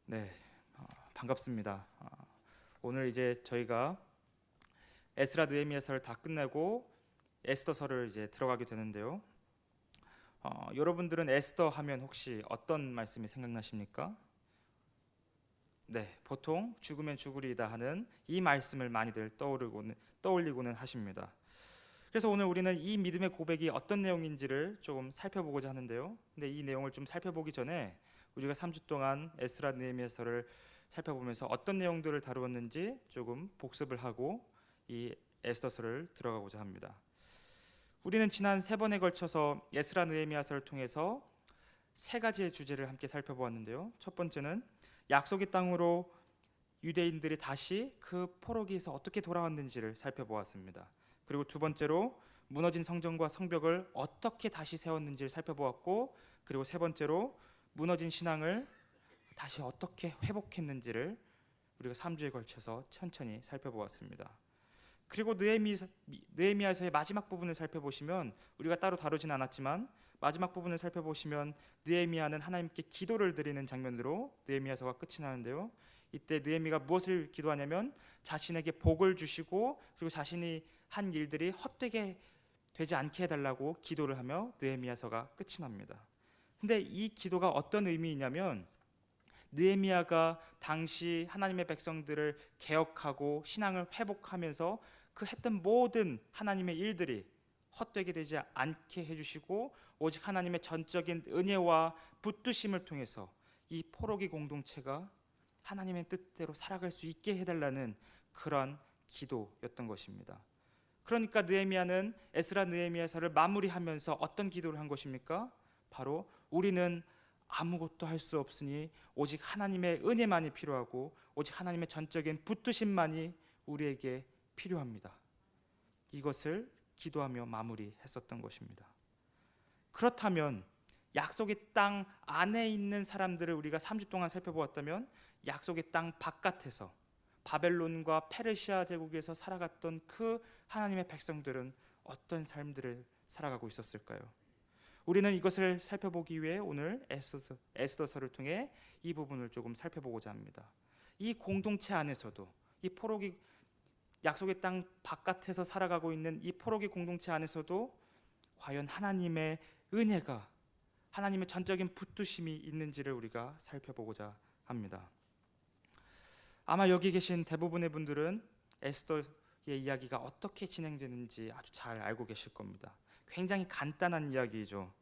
네, 반갑습니다. 오늘 이제 저희가 에스라 느헤미야서를 다 끝내고 에스더서를 이제 들어가게 되는데요. 여러분들은 에스더 하면 혹시 어떤 말씀이 생각나십니까? 네, 보통 죽으면 죽으리이다 하는 이 말씀을 많이들 떠올리고는 하십니다. 그래서 오늘 우리는 이 믿음의 고백이 어떤 내용인지를 조금 살펴보고자 하는데요. 근데 이 내용을 좀 살펴보기 전에 우리가 3주 동안 에스라 느헤미야서를 살펴보면서 어떤 내용들을 다루었는지 조금 복습을 하고 이 에스더서를 들어가고자 합니다. 우리는 지난 3번에 걸쳐서 에스라 느헤미야서를 통해서 3가지의 주제를 함께 살펴보았는데요. 첫 번째는 약속의 땅으로 유대인들이 다시 그 포로기에서 어떻게 돌아왔는지를 살펴보았습니다. 그리고 두 번째로 무너진 성전과 성벽을 어떻게 다시 세웠는지를 살펴보았고, 그리고 세 번째로 무너진 신앙을 다시 어떻게 회복했는지를 우리가 3주에 걸쳐서 천천히 살펴보았습니다. 그리고 느헤미야서의 마지막 부분을 살펴보시면, 우리가 따로 다루진 않았지만 마지막 부분을 살펴보시면 느헤미야는 하나님께 기도를 드리는 장면으로 느헤미야서가 끝이 나는데요. 이때 느헤미가 무엇을 기도하냐면 자신에게 복을 주시고, 그리고 자신이 한 일들이 헛되게 되지 않게 해달라고 기도를 하며 느헤미야서가 끝이 납니다. 근데 이 기도가 어떤 의미이냐면, 느헤미야가 당시 하나님의 백성들을 개혁하고 신앙을 회복하면서 그 했던 모든 하나님의 일들이 헛되게 되지 않게 해주시고, 오직 하나님의 전적인 은혜와 붙드심을 통해서 이 포로기 공동체가 하나님의 뜻대로 살아갈 수 있게 해달라는 그런 기도였던 것입니다. 그러니까 느헤미야는 에스라 느헤미야서를 마무리하면서 어떤 기도를 한 것입니까? 바로 우리는 아무것도 할 수 없으니 오직 하나님의 은혜만이 필요하고, 오직 하나님의 전적인 붙드심만이 우리에게 필요합니다. 이것을 기도하며 마무리했었던 것입니다. 그렇다면 약속의 땅 안에 있는 사람들을 우리가 3주 동안 살펴보았다면, 약속의 땅 바깥에서 바벨론과 페르시아 제국에서 살아갔던 그 하나님의 백성들은 어떤 삶들을 살아가고 있었을까요? 우리는 이것을 살펴보기 위해 오늘 에스더서를 통해 이 부분을 조금 살펴보고자 합니다. 이 공동체 안에서도, 이 포로기 약속의 땅 바깥에서 살아가고 있는 이 포로기 공동체 안에서도 과연 하나님의 은혜가, 하나님의 전적인 붙드심이 있는지를 우리가 살펴보고자 합니다. 아마 여기 계신 대부분의 분들은 에스더의 이야기가 어떻게 진행되는지 아주 잘 알고 계실 겁니다. 굉장히 간단한 이야기이죠.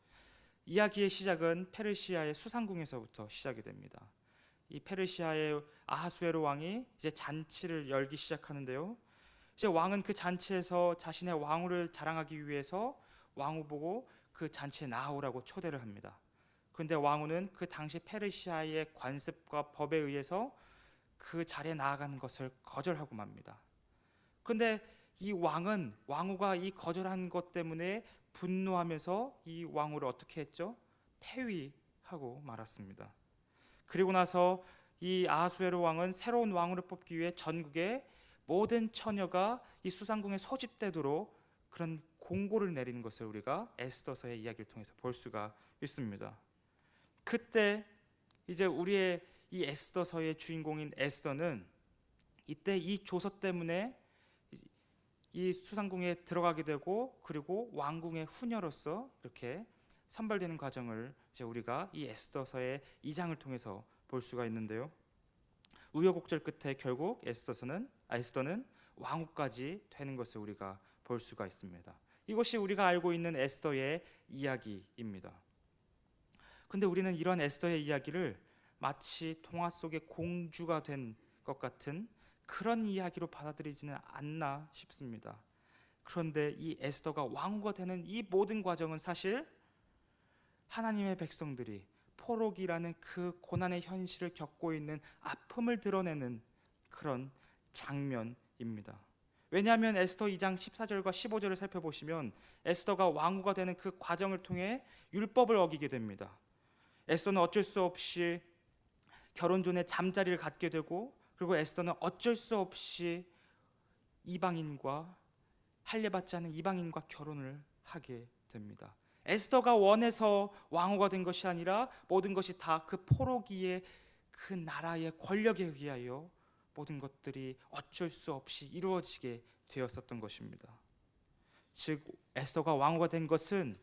이야기의 시작은 페르시아의 수상궁에서부터 시작이 됩니다. 이 페르시아의 아하수에로 왕이 이제 잔치를 열기 시작하는데요. 이제 왕은 그 잔치에서 자신의 왕후를 자랑하기 위해서 왕후 보고 그 잔치에 나오라고 초대를 합니다. 그런데 왕후는 그 당시 페르시아의 관습과 법에 의해서 그 자리에 나아가는 것을 거절하고 맙니다. 그런데 이 왕후가 이 거절한 것 때문에 분노하면서 이 왕후를 어떻게 했죠? 폐위하고 말았습니다. 그리고 나서 이 아하수에로 왕은 새로운 왕후를 뽑기 위해 전국의 모든 처녀가 이 수상궁에 소집되도록 그런 공고를 내리는 것을 우리가 에스더서의 이야기를 통해서 볼 수가 있습니다. 그때 이제 우리의 이 에스더서의 주인공인 에스더는 이때 이 조서 때문에 이 수상궁에 들어가게 되고, 그리고 왕궁의 후녀로서 이렇게 선발되는 과정을 이제 우리가 이 에스더서의 2장을 통해서 볼 수가 있는데요. 우여곡절 끝에 결국 에스더는 왕후까지 되는 것을 우리가 볼 수가 있습니다. 이것이 우리가 알고 있는 에스더의 이야기입니다. 근데 우리는 이런 에스더의 이야기를 마치 동화 속의 공주가 된 것 같은 그런 이야기로 받아들이지는 않나 싶습니다. 그런데 이 에스더가 왕후가 되는 이 모든 과정은 사실 하나님의 백성들이 포로기라는 그 고난의 현실을 겪고 있는 아픔을 드러내는 그런 장면입니다. 왜냐하면 에스더 2장 14절과 15절을 살펴보시면 에스더가 왕후가 되는 그 과정을 통해 율법을 어기게 됩니다. 에스더는 어쩔 수 없이 결혼 전에 잠자리를 갖게 되고, 그리고 에스더는 어쩔 수 없이 이방인과 할례받지 않은 이방인과 결혼을 하게 됩니다. 에스더가 원해서 왕후가 된 것이 아니라 모든 것이 다 그 포로기의 그 나라의 권력에 의하여 모든 것들이 어쩔 수 없이 이루어지게 되었었던 것입니다. 즉 에스더가 왕후가 된 것은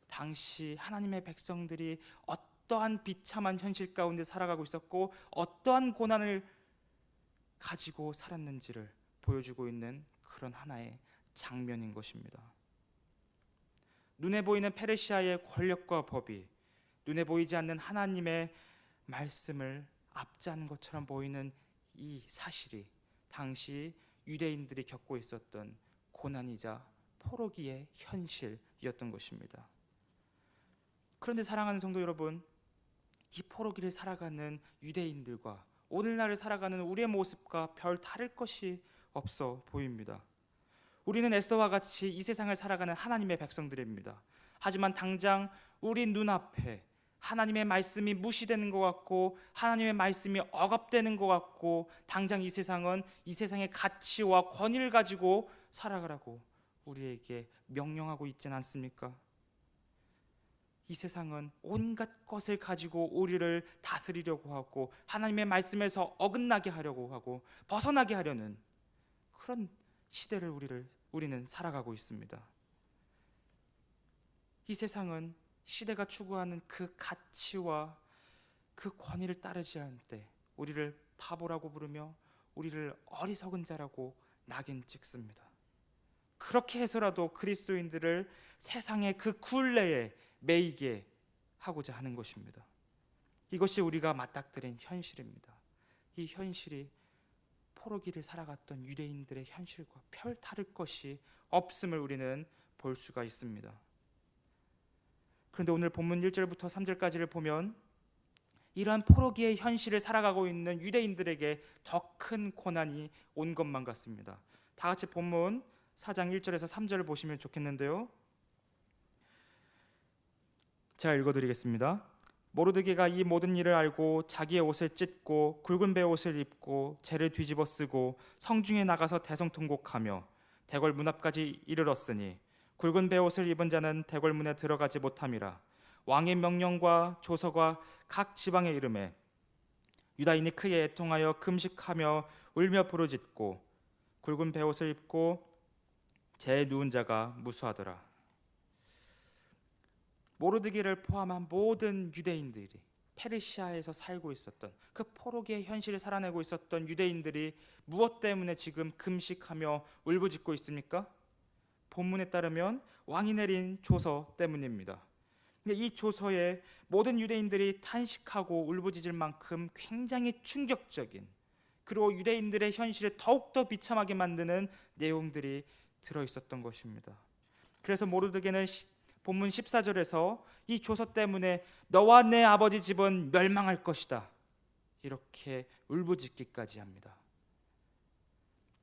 당시 하나님의 백성들이 어떠한 비참한 현실 가운데 살아가고 있었고 어떠한 고난을 가지고 살았는지를 보여주고 있는 그런 하나의 장면인 것입니다. 눈에 보이는 페르시아의 권력과 법이 눈에 보이지 않는 하나님의 말씀을 압제하는 것처럼 보이는 이 사실이 당시 유대인들이 겪고 있었던 고난이자 포로기의 현실이었던 것입니다. 그런데 사랑하는 성도 여러분, 이 포로기를 살아가는 유대인들과 오늘날을 살아가는 우리의 모습과 별 다를 것이 없어 보입니다. 우리는 에스더와 같이 이 세상을 살아가는 하나님의 백성들입니다. 하지만 당장 우리 눈앞에 하나님의 말씀이 무시되는 것 같고 하나님의 말씀이 억압되는 것 같고 당장 이 세상은 이 세상의 가치와 권위를 가지고 살아가라고 우리에게 명령하고 있지는 않습니까? 이 세상은 온갖 것을 가지고 우리를 다스리려고 하고 하나님의 말씀에서 어긋나게 하려고 하고 벗어나게 하려는 그런 시대를 우리는 살아가고 있습니다. 이 세상은 시대가 추구하는 그 가치와 그 권위를 따르지 않을 때 우리를 바보라고 부르며 우리를 어리석은 자라고 낙인 찍습니다. 그렇게 해서라도 그리스도인들을 세상의 그 굴레에 매이게 하고자 하는 것입니다. 이것이 우리가 맞닥뜨린 현실입니다. 이 현실이 포로기를 살아갔던 유대인들의 현실과 별 다를 것이 없음을 우리는 볼 수가 있습니다. 그런데 오늘 본문 1절부터 3절까지를 보면 이러한 포로기의 현실을 살아가고 있는 유대인들에게 더 큰 고난이 온 것만 같습니다. 다 같이 본문 4장 1절에서 3절을 보시면 좋겠는데요. 제가 읽어드리겠습니다. 모르드게가 이 모든 일을 알고 자기의 옷을 찢고 굵은 베옷을 입고 재를 뒤집어 쓰고 성중에 나가서 대성통곡하며 대궐 문 앞까지 이르렀으니 굵은 베옷을 입은 자는 대궐 문에 들어가지 못함이라. 왕의 명령과 조서가 각 지방에 이르매 유다인이 크게 애통하여 금식하며 울며 부르짖고 굵은 베옷을 입고 재에 누운 자가 무수하더라. 모르드게를 포함한 모든 유대인들이 페르시아에서 살고 있었던 그 포로기의 현실을 살아내고 있었던 유대인들이 무엇 때문에 지금 금식하며 울부짖고 있습니까? 본문에 따르면 왕이 내린 조서 때문입니다. 근데 이 조서에 모든 유대인들이 탄식하고 울부짖을 만큼 굉장히 충격적인 그리고 유대인들의 현실을 더욱더 비참하게 만드는 내용들이 들어있었던 것입니다. 그래서 모르드게는 본문 14절에서 이 조서 때문에 너와 내 아버지 집은 멸망할 것이다 이렇게 울부짖기까지 합니다.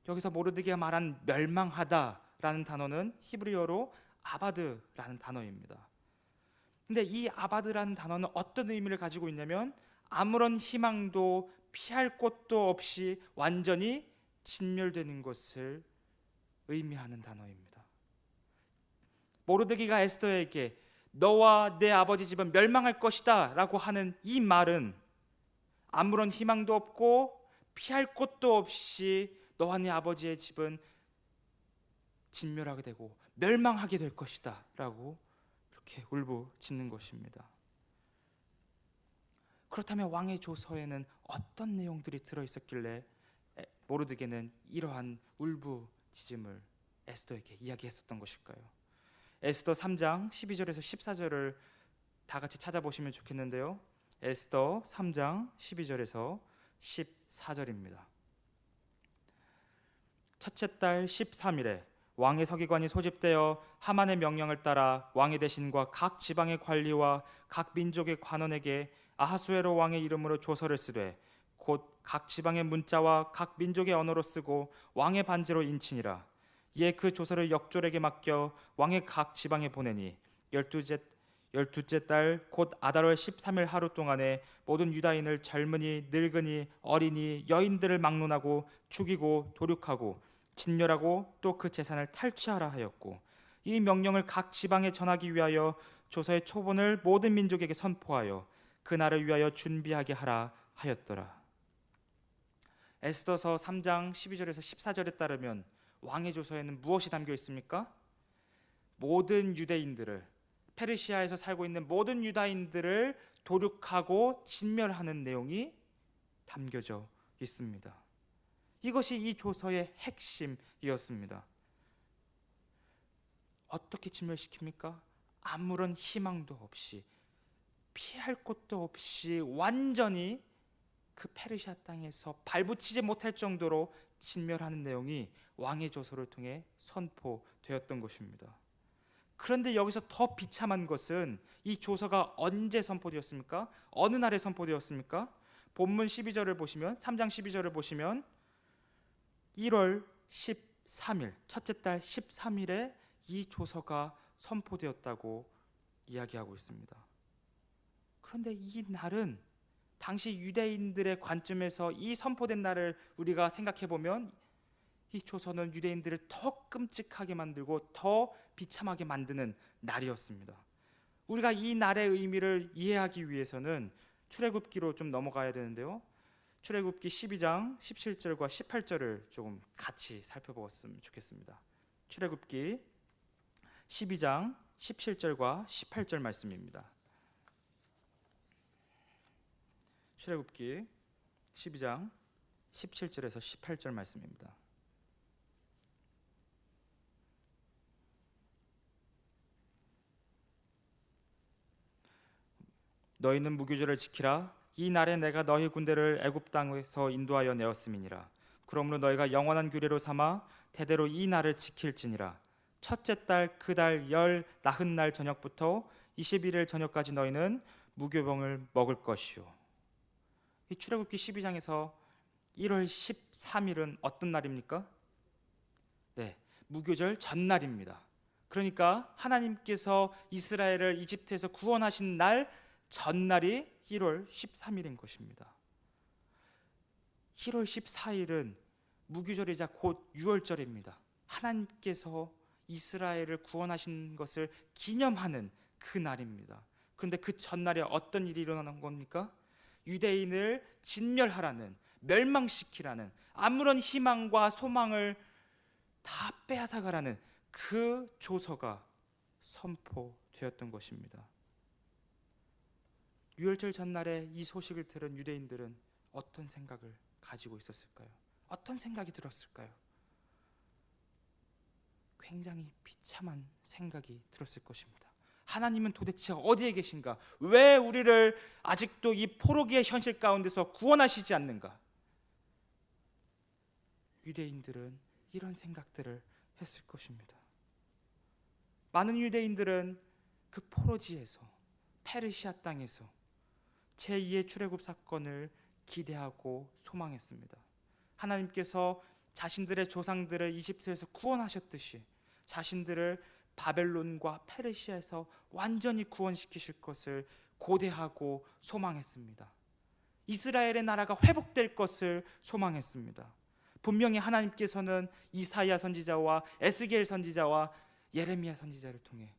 여기서 모르드게가 말한 멸망하다라는 단어는 히브리어로 아바드라는 단어입니다. 근데 이 아바드라는 단어는 어떤 의미를 가지고 있냐면 아무런 희망도 피할 곳도 없이 완전히 진멸되는 것을 의미하는 단어입니다. 모르드게가 에스더에게 너와 내 아버지 집은 멸망할 것이다 라고 하는 이 말은 아무런 희망도 없고 피할 곳도 없이 너와 내 아버지의 집은 진멸하게 되고 멸망하게 될 것이다 라고 이렇게 울부짖는 것입니다. 그렇다면 왕의 조서에는 어떤 내용들이 들어있었길래 모르드게는 이러한 울부짖음을 에스더에게 이야기했었던 것일까요? 에스더 3장 12절에서 14절을 다 같이 찾아보시면 좋겠는데요. 에스더 3장 12절에서 14절입니다. 첫째 달 13일에 왕의 서기관이 소집되어 하만의 명령을 따라 왕의 대신과 각 지방의 관리와 각 민족의 관원에게 아하수에로 왕의 이름으로 조서를 쓰되 곧 각 지방의 문자와 각 민족의 언어로 쓰고 왕의 반지로 인치니라. 이에 그 조서를 역졸에게 맡겨 왕의 각 지방에 보내니 열두째 달 곧 아달월 13일 하루 동안에 모든 유다인을 젊은이 늙은이 어린이 여인들을 막론하고 죽이고 도륙하고 진멸하고 또 그 재산을 탈취하라 하였고 이 명령을 각 지방에 전하기 위하여 조서의 초본을 모든 민족에게 선포하여 그날을 위하여 준비하게 하라 하였더라. 에스더서 3장 12절에서 14절에 따르면 왕의 조서에는 무엇이 담겨 있습니까? 모든 유대인들을, 페르시아에서 살고 있는 모든 유다인들을 도륙하고 진멸하는 내용이 담겨져 있습니다. 이것이 이 조서의 핵심이었습니다. 어떻게 진멸시킵니까? 아무런 희망도 없이, 피할 곳도 없이 완전히 그 페르시아 땅에서 발붙이지 못할 정도로 진멸하는 내용이 왕의 조서를 통해 선포되었던 것입니다. 그런데 여기서 더 비참한 것은 이 조서가 언제 선포되었습니까? 어느 날에 선포되었습니까? 본문 12절을 보시면, 3장 12절을 보시면 1월 13일, 첫째 달 13일에 이 조서가 선포되었다고 이야기하고 있습니다. 그런데 이 날은 당시 유대인들의 관점에서 이 선포된 날을 우리가 생각해 보면 이 조서는 유대인들을 더 끔찍하게 만들고 더 비참하게 만드는 날이었습니다. 우리가 이 날의 의미를 이해하기 위해서는 출애굽기로 좀 넘어가야 되는데요. 출애굽기 12장 17절과 18절을 조금 같이 살펴보았으면 좋겠습니다. 출애굽기 12장 17절과 18절 말씀입니다. 출애굽기 12장 17절에서 18절 말씀입니다. 너희는 무교절을 지키라. 이 날에 내가 너희 군대를 애굽 땅에서 인도하여 내었음이니라. 그러므로 너희가 영원한 규례로 삼아 대대로 이 날을 지킬지니라. 첫째 달 그 달 열 나흔 날 저녁부터 21일 저녁까지 너희는 무교병을 먹을 것이요. 이 출애굽기 12장에서 1월 13일은 어떤 날입니까? 네, 무교절 전날입니다. 그러니까 하나님께서 이스라엘을 이집트에서 구원하신 날 전날이 1월 13일인 것입니다. 1월 14일은 무교절이자 곧 유월절입니다. 하나님께서 이스라엘을 구원하신 것을 기념하는 그 날입니다. 그런데 그 전날에 어떤 일이 일어나는 겁니까? 유대인을 진멸하라는, 멸망시키라는, 아무런 희망과 소망을 다 빼앗아가라는 그 조서가 선포되었던 것입니다. 유월절 전날에 이 소식을 들은 유대인들은 어떤 생각을 가지고 있었을까요? 어떤 생각이 들었을까요? 굉장히 비참한 생각이 들었을 것입니다. 하나님은 도대체 어디에 계신가? 왜 우리를 아직도 이 포로기의 현실 가운데서 구원하시지 않는가? 유대인들은 이런 생각들을 했을 것입니다. 많은 유대인들은 그 포로지에서, 페르시아 땅에서 제2의 출애굽 사건을 기대하고 소망했습니다. 하나님께서 자신들의 조상들을 이집트에서 구원하셨듯이 자신들을 바벨론과 페르시아에서 완전히 구원시키실 것을 고대하고 소망했습니다. 이스라엘의 나라가 회복될 것을 소망했습니다. 분명히 하나님께서는 이사야 선지자와 에스겔 선지자와 예레미야 선지자를 통해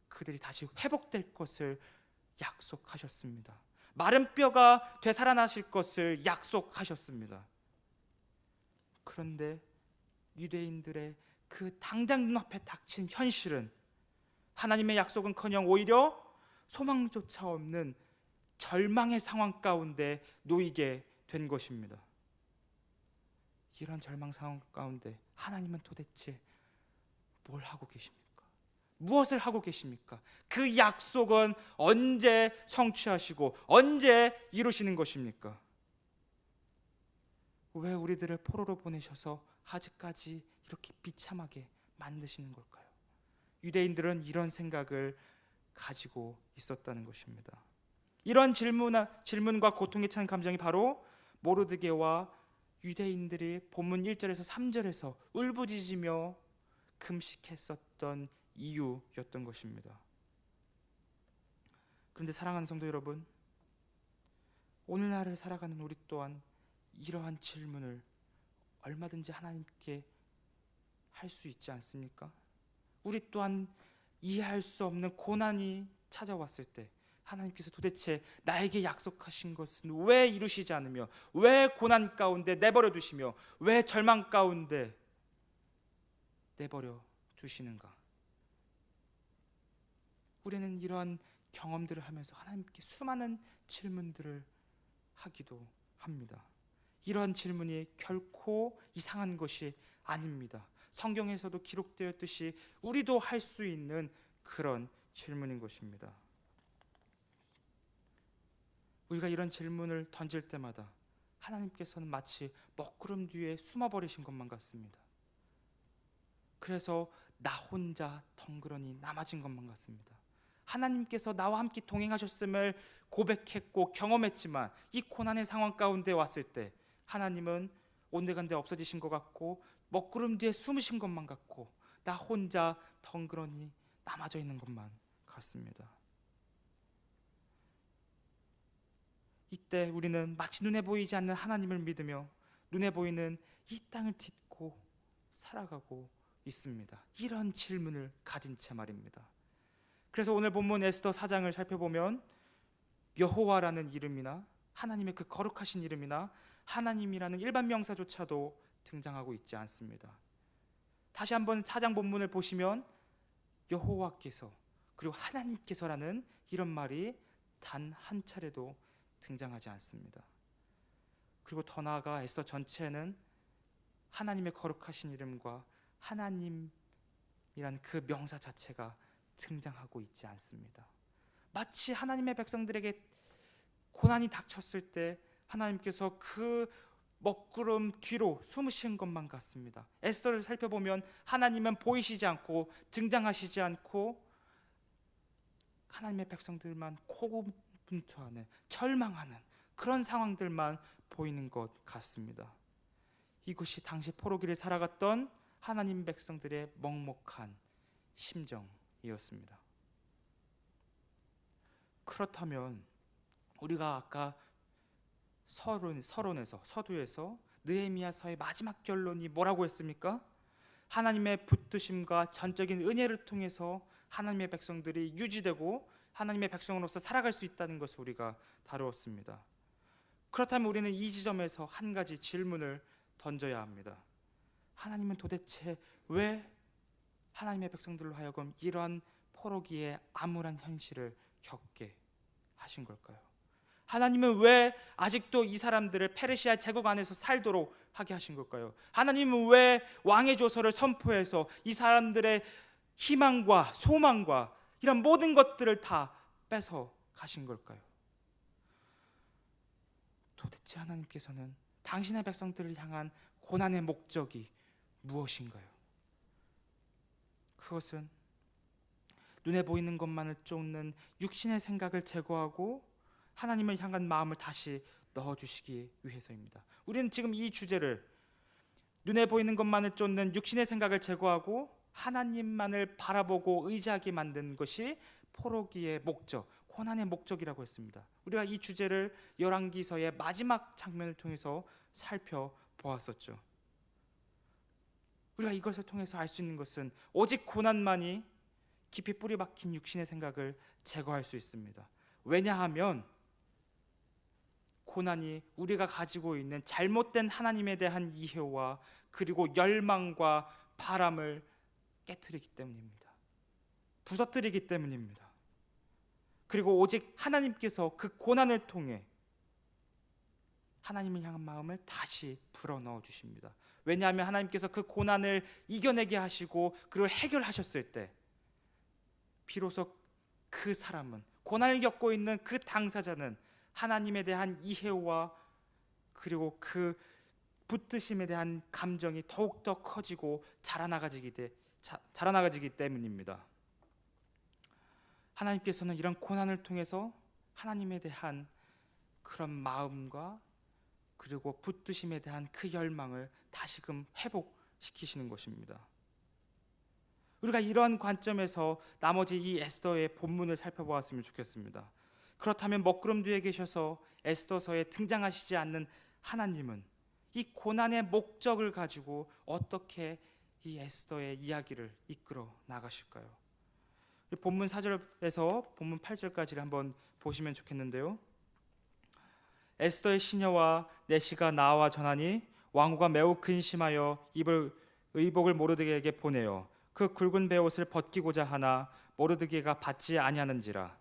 그들이 다시 회복될 것을 약속하셨습니다. 마른 뼈가 되살아나실 것을 약속하셨습니다. 그런데 유대인들의 그 당장 눈앞에 닥친 현실은 하나님의 약속은커녕 오히려 소망조차 없는 절망의 상황 가운데 놓이게 된 것입니다. 이런 절망 상황 가운데 하나님은 도대체 뭘 하고 계십니까? 무엇을 하고 계십니까? 그 약속은 언제 성취하시고 언제 이루시는 것입니까? 왜 우리들을 포로로 보내셔서 아직까지 이렇게 비참하게 만드시는 걸까요? 유대인들은 이런 생각을 가지고 있었다는 것입니다. 이런 질문과 고통에 찬 감정이 바로 모르드게와 유대인들이 본문 1절에서 3절에서 울부짖으며 금식했었던 이유였던 것입니다. 그런데 사랑하는 성도 여러분, 오늘날을 살아가는 우리 또한 이러한 질문을 얼마든지 하나님께 할 수 있지 않습니까? 우리 또한 이해할 수 없는 고난이 찾아왔을 때, 하나님께서 도대체 나에게 약속하신 것은 왜 이루시지 않으며, 왜 고난 가운데 내버려 두시며, 왜 절망 가운데 내버려 두시는가? 우리는 이러한 경험들을 하면서 하나님께 수많은 질문들을 하기도 합니다. 이러한 질문이 결코 이상한 것이 아닙니다. 성경에서도 기록되었듯이 우리도 할 수 있는 그런 질문인 것입니다. 우리가 이런 질문을 던질 때마다 하나님께서는 마치 먹구름 뒤에 숨어버리신 것만 같습니다. 그래서 나 혼자 덩그러니 남아진 것만 같습니다. 하나님께서 나와 함께 동행하셨음을 고백했고 경험했지만 이 고난의 상황 가운데 왔을 때 하나님은 온데간데 없어지신 것 같고 먹구름 뒤에 숨으신 것만 같고 나 혼자 덩그러니 남아져 있는 것만 같습니다. 이때 우리는 마치 눈에 보이지 않는 하나님을 믿으며 눈에 보이는 이 땅을 딛고 살아가고 있습니다. 이런 질문을 가진 채 말입니다. 그래서 오늘 본문 에스더 4장을 살펴보면 여호와라는 이름이나 하나님의 그 거룩하신 이름이나 하나님이라는 일반 명사조차도 등장하고 있지 않습니다. 다시 한번 4장 본문을 보시면 여호와께서 그리고 하나님께서라는 이런 말이 단 한 차례도 등장하지 않습니다. 그리고 더 나아가 에스더 전체는 하나님의 거룩하신 이름과 하나님이란 그 명사 자체가 등장하고 있지 않습니다. 마치 하나님의 백성들에게 고난이 닥쳤을 때 하나님께서 그 먹구름 뒤로 숨으신 것만 같습니다. 에스더를 살펴보면 하나님은 보이시지 않고 등장하시지 않고 하나님의 백성들만 고군분투하는 절망하는 그런 상황들만 보이는 것 같습니다. 이것이 당시 포로기를 살아갔던 하나님 백성들의 먹먹한 심정이었습니다. 그렇다면 우리가 아까 서두에서 느헤미야서의 마지막 결론이 뭐라고 했습니까? 하나님의 붙드심과 전적인 은혜를 통해서 하나님의 백성들이 유지되고 하나님의 백성으로서 살아갈 수 있다는 것을 우리가 다루었습니다. 그렇다면 우리는 이 지점에서 한 가지 질문을 던져야 합니다. 하나님은 도대체 왜 하나님의 백성들로 하여금 이러한 포로기의 암울한 현실을 겪게 하신 걸까요? 하나님은 왜 아직도 이 사람들을 페르시아 제국 안에서 살도록 하게 하신 걸까요? 하나님은 왜 왕의 조서를 선포해서 이 사람들의 희망과 소망과 이런 모든 것들을 다 뺏어 가신 걸까요? 도대체 하나님께서는 당신의 백성들을 향한 고난의 목적이 무엇인가요? 그것은 눈에 보이는 것만을 쫓는 육신의 생각을 제거하고 하나님을 향한 마음을 다시 넣어주시기 위해서입니다. 우리는 지금 이 주제를 눈에 보이는 것만을 쫓는 육신의 생각을 제거하고 하나님만을 바라보고 의지하게 만든 것이 포로기의 목적, 고난의 목적이라고 했습니다. 우리가 이 주제를 열왕기서의 마지막 장면을 통해서 살펴보았었죠. 우리가 이것을 통해서 알 수 있는 것은 오직 고난만이 깊이 뿌리 박힌 육신의 생각을 제거할 수 있습니다. 왜냐하면 고난이 우리가 가지고 있는 잘못된 하나님에 대한 이해와 그리고 열망과 바람을 깨트리기 때문입니다. 부서뜨리기 때문입니다. 그리고 오직 하나님께서 그 고난을 통해 하나님을 향한 마음을 다시 불어넣어 주십니다. 왜냐하면 하나님께서 그 고난을 이겨내게 하시고 그걸 해결하셨을 때 비로소 그 사람은, 고난을 겪고 있는 그 당사자는 하나님에 대한 이해와 그리고 그 붙드심에 대한 감정이 더욱더 커지고 자라나가지기 때문입니다. 하나님께서는 이런 고난을 통해서 하나님에 대한 그런 마음과 그리고 붙드심에 대한 그 열망을 다시금 회복시키시는 것입니다. 우리가 이러한 관점에서 나머지 이 에스더의 본문을 살펴보았으면 좋겠습니다. 그렇다면 먹구름 뒤에 계셔서 에스더서에 등장하시지 않는 하나님은 이 고난의 목적을 가지고 어떻게 이 에스더의 이야기를 이끌어 나가실까요? 본문 4절에서 본문 8절까지를 한번 보시면 좋겠는데요. 에스더의 시녀와 내시가 나와 전하니 왕후가 매우 근심하여 입을 의복을 모르드게에게 보내어 그 굵은 베옷을 벗기고자 하나 모르드게가 받지 아니하는지라.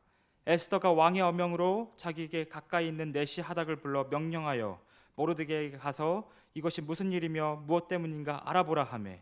에스더가 왕의 어명으로 자기에게 가까이 있는 내시 하닥을 불러 명령하여 모르드게에게 가서 이것이 무슨 일이며 무엇 때문인가 알아보라 하매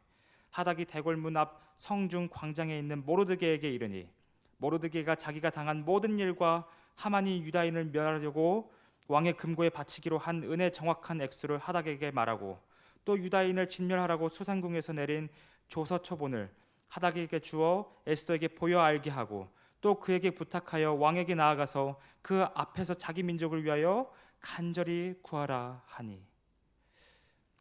하닥이 대궐문 앞 성중 광장에 있는 모르드게에게 이르니 모르드게가 자기가 당한 모든 일과 하만이 유다인을 멸하려고 왕의 금고에 바치기로 한 은의 정확한 액수를 하닥에게 말하고 또 유다인을 진멸하라고 수산궁에서 내린 조서 초본을 하닥에게 주어 에스더에게 보여 알게 하고 또 그에게 부탁하여 왕에게 나아가서 그 앞에서 자기 민족을 위하여 간절히 구하라 하니.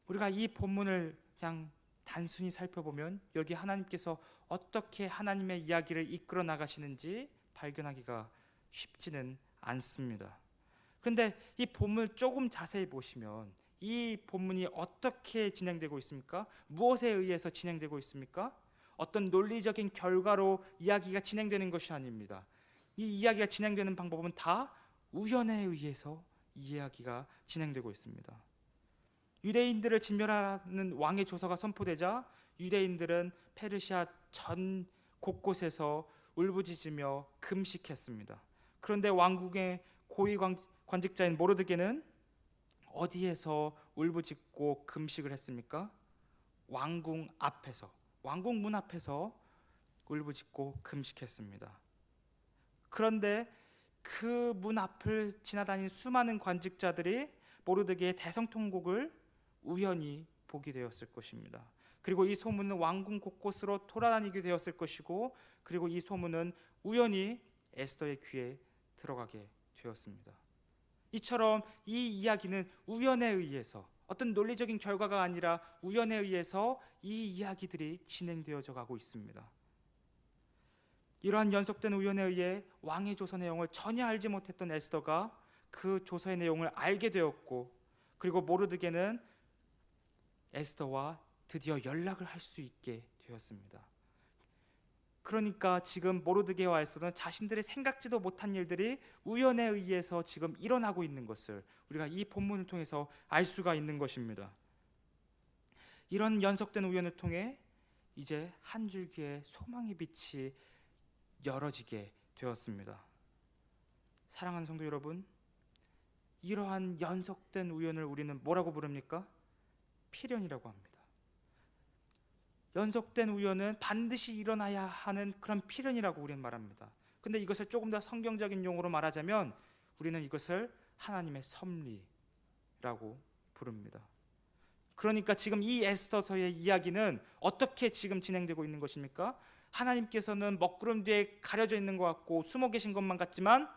우리가 이 본문을 그냥 단순히 살펴보면 여기 하나님께서 어떻게 하나님의 이야기를 이끌어 나가시는지 발견하기가 쉽지는 않습니다. 그런데 이 본문을 조금 자세히 보시면 이 본문이 어떻게 진행되고 있습니까? 무엇에 의해서 진행되고 있습니까? 어떤 논리적인 결과로 이야기가 진행되는 것이 아닙니다. 이 이야기가 진행되는 방법은 다 우연에 의해서 이 이야기가 진행되고 있습니다. 유대인들을 진멸하는 왕의 조서가 선포되자 유대인들은 페르시아 전 곳곳에서 울부짖으며 금식했습니다. 그런데 왕국의 고위 관직자인 모르드게는 어디에서 울부짖고 금식을 했습니까? 왕궁 앞에서, 왕궁 문 앞에서 울부짖고 금식했습니다. 그런데 그 문 앞을 지나다니는 수많은 관직자들이 모르드게의 대성통곡을 우연히 보게 되었을 것입니다. 그리고 이 소문은 왕궁 곳곳으로 돌아다니게 되었을 것이고, 그리고 이 소문은 우연히 에스더의 귀에 들어가게 되었습니다. 이처럼 이 이야기는 우연에 의해서, 어떤 논리적인 결과가 아니라 우연에 의해서 이 이야기들이 진행되어져 가고 있습니다. 이러한 연속된 우연에 의해 왕의 조서 내용을 전혀 알지 못했던 에스더가 그 조서의 내용을 알게 되었고, 그리고 모르드게는 에스더와 드디어 연락을 할 수 있게 되었습니다. 그러니까 지금 모르드게와 에스더는 자신들이 생각지도 못한 일들이 우연에 의해서 지금 일어나고 있는 것을 우리가 이 본문을 통해서 알 수가 있는 것입니다. 이런 연속된 우연을 통해 이제 한 줄기의 소망의 빛이 열어지게 되었습니다. 사랑하는 성도 여러분, 이러한 연속된 우연을 우리는 뭐라고 부릅니까? 필연이라고 합니다. 연속된 우연은 반드시 일어나야 하는 그런 필연이라고 우리는 말합니다. 근데 이것을 조금 더 성경적인 용어로 말하자면 우리는 이것을 하나님의 섭리라고 부릅니다. 그러니까 지금 이 에스더서의 이야기는 어떻게 지금 진행되고 있는 것입니까? 하나님께서는 먹구름 뒤에 가려져 있는 것 같고 숨어 계신 것만 같지만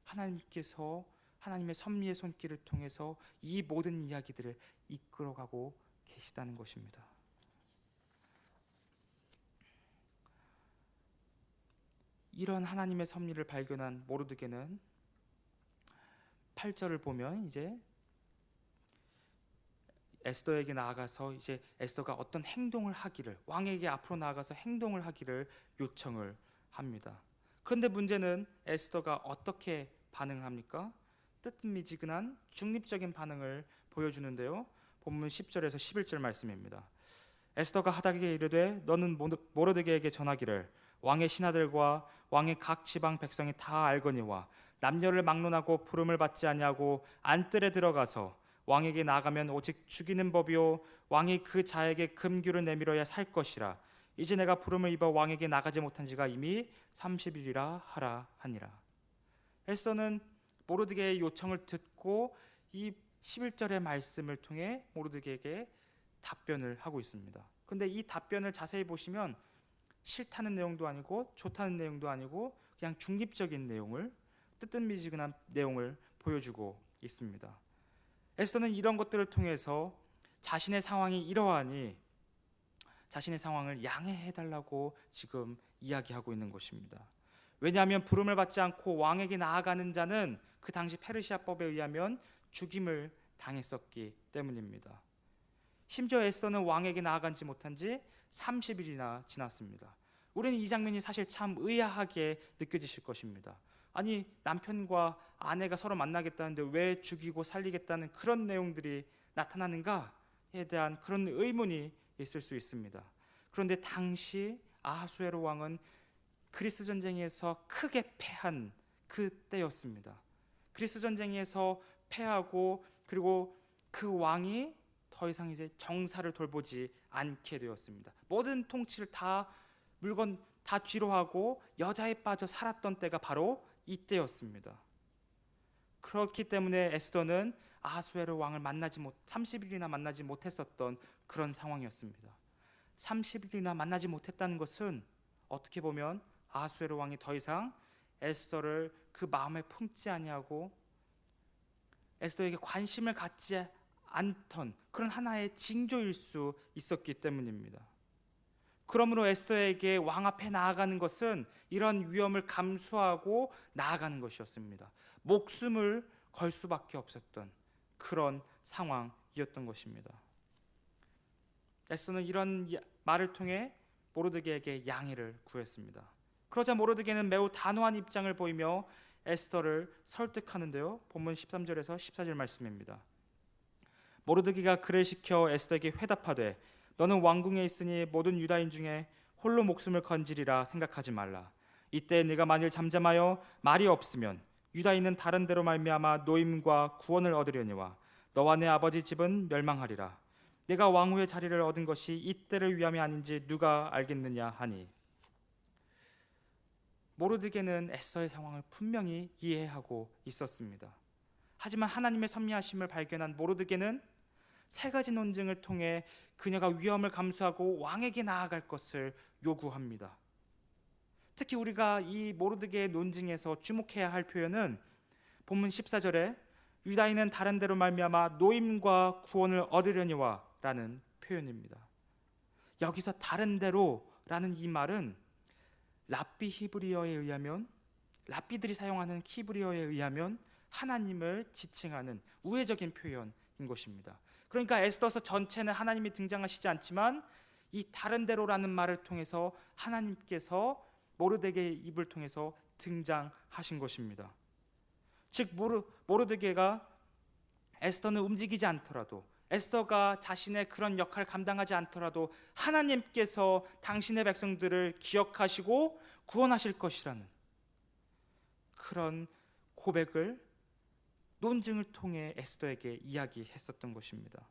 하나님께서 하나님의 섭리의 손길을 통해서 이 모든 이야기들을 이끌어가고 계시다는 것입니다. 이런 하나님의 섭리를 발견한 모르드게는 8절을 보면 이제 에스더에게 나아가서 이제 에스더가 어떤 행동을 하기를, 왕에게 앞으로 나아가서 행동을 하기를 요청을 합니다. 그런데 문제는 에스더가 어떻게 반응을 합니까? 뜨뜻미지근한 중립적인 반응을 보여주는데요. 본문 10절에서 11절 말씀입니다. 에스더가 하닥에게 이르되 너는 모르드게에게 전하기를 왕의 신하들과 왕의 각 지방 백성이 다 알거니와 남녀를 막론하고 부름을 받지 아니하고 안뜰에 들어가서 왕에게 나가면 오직 죽이는 법이요 왕이 그 자에게 금규를 내밀어야 살 것이라. 이제 내가 부름을 입어 왕에게 나가지 못한 지가 이미 30일이라 하라 하니라. 에스더는 모르드게의 요청을 듣고 이 11절의 말씀을 통해 모르드게에게 답변을 하고 있습니다. 그런데 이 답변을 자세히 보시면 싫다는 내용도 아니고 좋다는 내용도 아니고 그냥 중립적인 내용을, 뜨뜻미지근한 내용을 보여주고 있습니다. 에스더는 이런 것들을 통해서 자신의 상황이 이러하니 자신의 상황을 양해해달라고 지금 이야기하고 있는 것입니다. 왜냐하면 부름을 받지 않고 왕에게 나아가는 자는 그 당시 페르시아법에 의하면 죽임을 당했었기 때문입니다. 심지어 에스더는 왕에게 나아가지 못한 지 30일이나 지났습니다. 우리는 이 장면이 사실 참 의아하게 느껴지실 것입니다. 아니, 남편과 아내가 서로 만나겠다는데 왜 죽이고 살리겠다는 그런 내용들이 나타나는가에 대한 그런 의문이 있을 수 있습니다. 그런데 당시 아하수에로 왕은 그리스 전쟁에서 크게 패한 그때였습니다. 그리스 전쟁에서 패하고 그리고 그 왕이 더 이상 이제 정사를 돌보지 않게 되었습니다. 모든 통치를 다 물건 다 뒤로 하고 여자에 빠져 살았던 때가 바로 이때였습니다. 그렇기 때문에 에스더는 아하수에로 왕을 30일이나 만나지 못했었던 그런 상황이었습니다. 30일이나 만나지 못했다는 것은 어떻게 보면 아하수에로 왕이 더 이상 에스더를 그 마음에 품지 아니하고 에스더에게 관심을 갖지 않던 그런 하나의 징조일 수 있었기 때문입니다. 그러므로 에스더에게 왕 앞에 나아가는 것은 이런 위험을 감수하고 나아가는 것이었습니다. 목숨을 걸 수밖에 없었던 그런 상황이었던 것입니다. 에스더는 이런 말을 통해 모르드게에게 양해를 구했습니다. 그러자 모르드게는 매우 단호한 입장을 보이며 에스더를 설득하는데요. 본문 13절에서 14절 말씀입니다. 모르드게가 그를 시켜 에스더에게 회답하되 너는 왕궁에 있으니 모든 유다인 중에 홀로 목숨을 건지리라 생각하지 말라. 이때 네가 만일 잠잠하여 말이 없으면 유다인은 다른 데로 말미암아 노임과 구원을 얻으려니와 너와 내 아버지 집은 멸망하리라. 내가 왕후의 자리를 얻은 것이 이때를 위함이 아닌지 누가 알겠느냐 하니. 모르드게는 에스더의 상황을 분명히 이해하고 있었습니다. 하지만 하나님의 섭리하심을 발견한 모르드게는 세 가지 논증을 통해 그녀가 위험을 감수하고 왕에게 나아갈 것을 요구합니다. 특히 우리가 이 모르드게의 논증에서 주목해야 할 표현은 본문 14절에 유다인은 다른 데로 말미암아 노임과 구원을 얻으려니와 라는 표현입니다. 여기서 다른 데로라는 이 말은 랍비 히브리어에 의하면, 랍비들이 사용하는 히브리어에 의하면 하나님을 지칭하는 우회적인 표현인 것입니다. 그러니까 에스더서 전체는 하나님이 등장하시지 않지만 이 다른 데로라는 말을 통해서 하나님께서 모르드게의 입을 통해서 등장하신 것입니다. 즉 모르드게가 에스더는 움직이지 않더라도, 에스더가 자신의 그런 역할을 감당하지 않더라도 하나님께서 당신의 백성들을 기억하시고 구원하실 것이라는 그런 고백을 논증을 통해 에스더에게 이야기했었던 것입니다.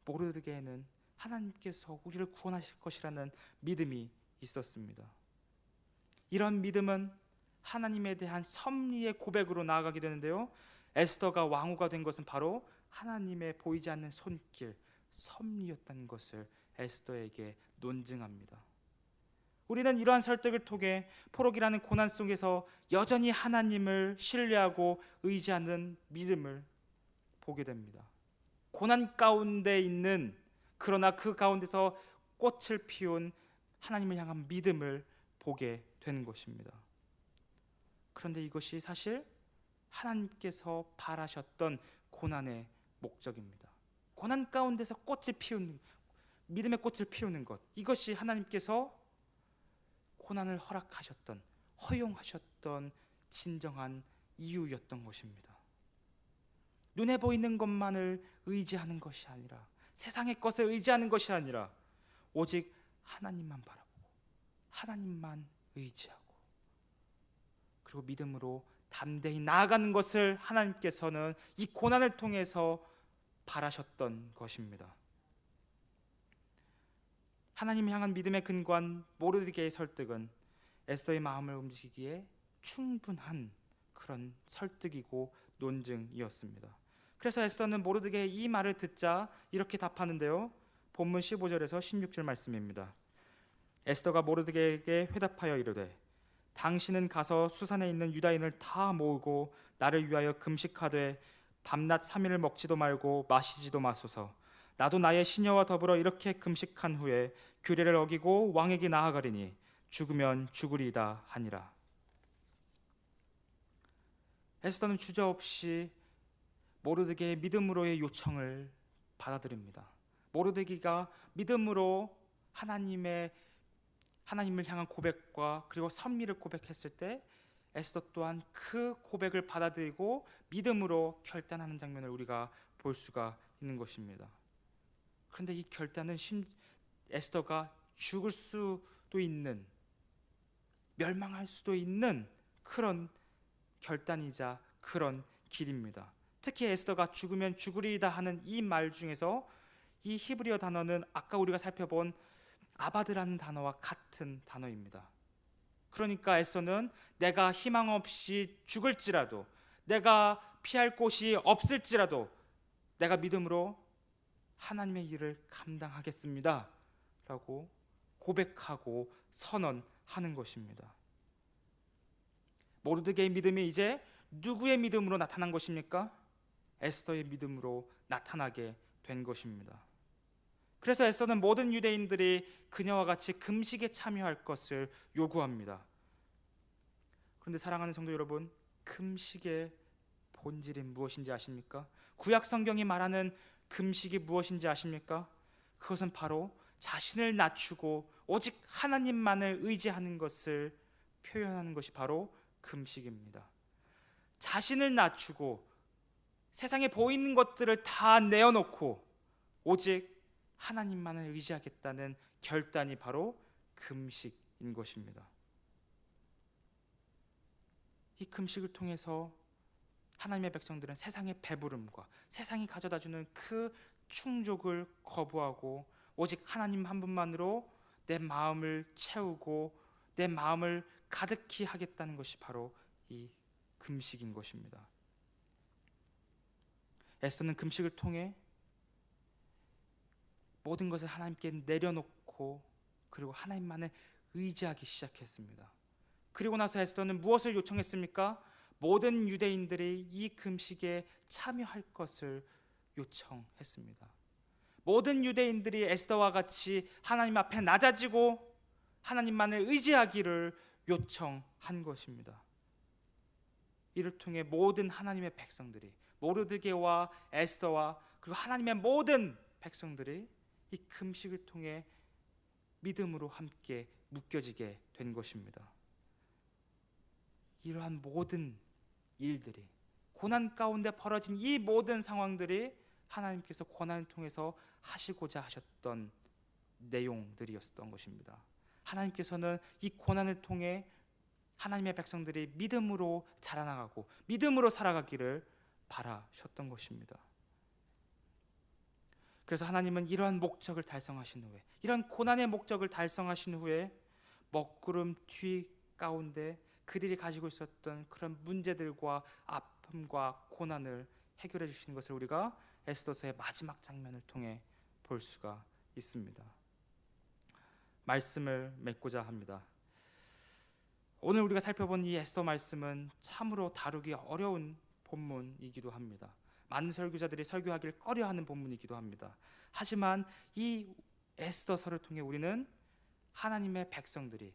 모르드게에는 하나님께서 우리를 구원하실 것이라는 믿음이 있었습니다. 이런 믿음은 하나님에 대한 섭리의 고백으로 나아가게 되는데요. 에스더가 왕후가 된 것은 바로 하나님의 보이지 않는 손길, 섭리였다는 것을 에스더에게 논증합니다. 우리는 이러한 설득을 통해 포로기라는 고난 속에서 여전히 하나님을 신뢰하고 의지하는 믿음을 보게 됩니다. 고난 가운데 있는, 그러나 그 가운데서 꽃을 피운 하나님을 향한 믿음을 보게 되는 것입니다. 그런데 이것이 사실 하나님께서 바라셨던 고난의 목적입니다. 고난 가운데서 꽃을 피우는, 믿음의 꽃을 피우는 것, 이것이 하나님께서 고난을 허락하셨던, 허용하셨던 진정한 이유였던 것입니다. 눈에 보이는 것만을 의지하는 것이 아니라, 세상의 것을 의지하는 것이 아니라 오직 하나님만 바라보고 하나님만 의지하고 그리고 믿음으로 담대히 나아가는 것을 하나님께서는 이 고난을 통해서 바라셨던 것입니다. 하나님 향한 믿음의 근거한 모르드게의 설득은 에스더의 마음을 움직이기에 충분한 그런 설득이고 논증이었습니다. 그래서 에스더는 모르드게의 이 말을 듣자 이렇게 답하는데요. 본문 15절에서 16절 말씀입니다. 에스더가 모르드게에게 회답하여 이르되 당신은 가서 수산에 있는 유다인을 다 모으고 나를 위하여 금식하되 밤낮 3일을 먹지도 말고 마시지도 마소서. 나도 나의 시녀와 더불어 이렇게 금식한 후에 규례를 어기고 왕에게 나아가리니 죽으면 죽으리이다 하니라. 에스더는 주저없이 모르드게의 믿음으로의 요청을 받아들입니다. 모르드게가 믿음으로 하나님을 향한 고백과 그리고 선미를 고백했을 때 에스더 또한 그 고백을 받아들이고 믿음으로 결단하는 장면을 우리가 볼 수가 있는 것입니다. 그런데 이 결단은 에스더가 죽을 수도 있는, 멸망할 수도 있는 그런 결단이자 그런 길입니다. 특히 에스더가 죽으면 죽으리이다 하는 이 말 중에서 이 히브리어 단어는 아까 우리가 살펴본 아바드라는 단어와 같은 단어입니다. 그러니까 에스더는 내가 희망 없이 죽을지라도, 내가 피할 곳이 없을지라도 내가 믿음으로 하나님의 일을 감당하겠습니다 라고 고백하고 선언하는 것입니다. 모르드게의 믿음이 이제 누구의 믿음으로 나타난 것입니까? 에스더의 믿음으로 나타나게 된 것입니다. 그래서 에스더는 모든 유대인들이 그녀와 같이 금식에 참여할 것을 요구합니다. 그런데 사랑하는 성도 여러분, 금식의 본질이 무엇인지 아십니까? 구약 성경이 말하는 금식이 무엇인지 아십니까? 그것은 바로 자신을 낮추고 오직 하나님만을 의지하는 것을 표현하는 것이 바로 금식입니다. 자신을 낮추고 세상에 보이는 것들을 다 내어놓고 오직 하나님만을 의지하겠다는 결단이 바로 금식인 것입니다. 이 금식을 통해서 하나님의 백성들은 세상의 배부름과 세상이 가져다주는 그 충족을 거부하고 오직 하나님 한 분만으로 내 마음을 채우고 내 마음을 가득히 하겠다는 것이 바로 이 금식인 것입니다. 에스더는 금식을 통해 모든 것을 하나님께 내려놓고 그리고 하나님만을 의지하기 시작했습니다. 그리고 나서 에스더는 무엇을 요청했습니까? 모든 유대인들이 이 금식에 참여할 것을 요청했습니다. 모든 유대인들이 에스더와 같이 하나님 앞에 낮아지고 하나님만을 의지하기를 요청한 것입니다. 이를 통해 모든 하나님의 백성들이, 모르드게와 에스더와 그리고 하나님의 모든 백성들이 이 금식을 통해 믿음으로 함께 묶여지게 된 것입니다. 이러한 모든 일들이, 고난 가운데 벌어진 이 모든 상황들이 하나님께서 고난을 통해서 하시고자 하셨던 내용들이었던 것입니다. 하나님께서는 이 고난을 통해 하나님의 백성들이 믿음으로 자라나가고 믿음으로 살아가기를 바라셨던 것입니다. 그래서 하나님은 이러한 목적을 달성하신 후에, 이러한 고난의 목적을 달성하신 후에 먹구름 뒤 가운데 그들이 가지고 있었던 그런 문제들과 아픔과 고난을 해결해 주시는 것을 우리가 에스더서의 마지막 장면을 통해 볼 수가 있습니다. 말씀을 맺고자 합니다. 오늘 우리가 살펴본 이 에스더 말씀은 참으로 다루기 어려운 본문이기도 합니다. 많은 설교자들이 설교하기를 꺼려하는 본문이기도 합니다. 하지만 이 에스더서를 통해 우리는 하나님의 백성들이,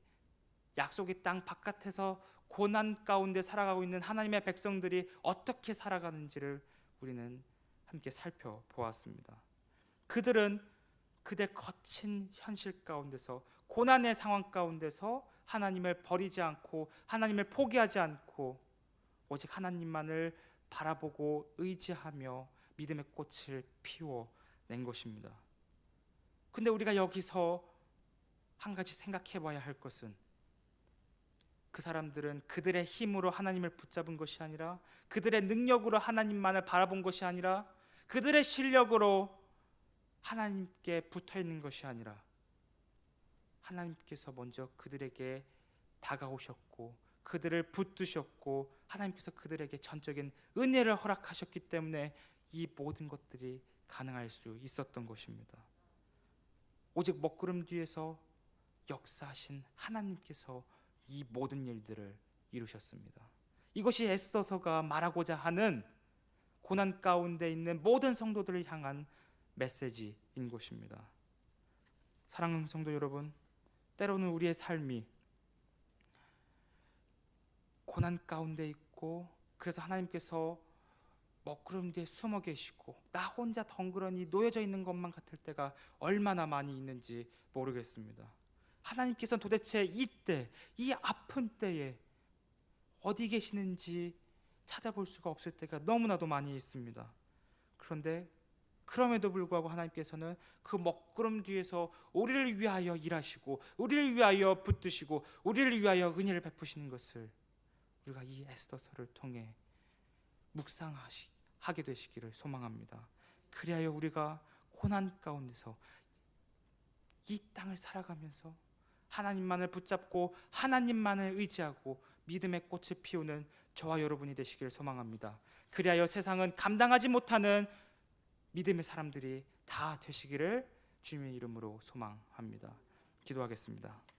약속의 땅 바깥에서 고난 가운데 살아가고 있는 하나님의 백성들이 어떻게 살아가는지를 우리는 함께 살펴보았습니다. 그들은 그들의 거친 현실 가운데서, 고난의 상황 가운데서 하나님을 버리지 않고 하나님을 포기하지 않고 오직 하나님만을 바라보고 의지하며 믿음의 꽃을 피워낸 것입니다. 근데 우리가 여기서 한 가지 생각해 봐야 할 것은, 그 사람들은 그들의 힘으로 하나님을 붙잡은 것이 아니라, 그들의 능력으로 하나님만을 바라본 것이 아니라, 그들의 실력으로 하나님께 붙어 있는 것이 아니라 하나님께서 먼저 그들에게 다가오셨고 그들을 붙드셨고 하나님께서 그들에게 전적인 은혜를 허락하셨기 때문에 이 모든 것들이 가능할 수 있었던 것입니다. 오직 먹구름 뒤에서 역사하신 하나님께서 이 모든 일들을 이루셨습니다. 이것이 에스더서가 말하고자 하는 고난 가운데 있는 모든 성도들을 향한 메시지인 것입니다. 사랑하는 성도 여러분, 때로는 우리의 삶이 고난 가운데 있고 그래서 하나님께서 먹구름 뒤에 숨어 계시고 나 혼자 덩그러니 놓여져 있는 것만 같을 때가 얼마나 많이 있는지 모르겠습니다. 하나님께서는 도대체 이때, 이 아픈 때에 어디 계시는지 찾아볼 수가 없을 때가 너무나도 많이 있습니다. 그런데 그럼에도 불구하고 하나님께서는 그 먹구름 뒤에서 우리를 위하여 일하시고 우리를 위하여 붙드시고 우리를 위하여 은혜를 베푸시는 것을 우리가 이 에스더서를 통해 묵상하게 되시기를 소망합니다. 그리하여 우리가 고난 가운데서 이 땅을 살아가면서 하나님만을 붙잡고 하나님만을 의지하고 믿음의 꽃을 피우는 저와 여러분이 되시기를 소망합니다. 그리하여 세상은 감당하지 못하는 믿음의 사람들이 다 되시기를 주님의 이름으로 소망합니다. 기도하겠습니다.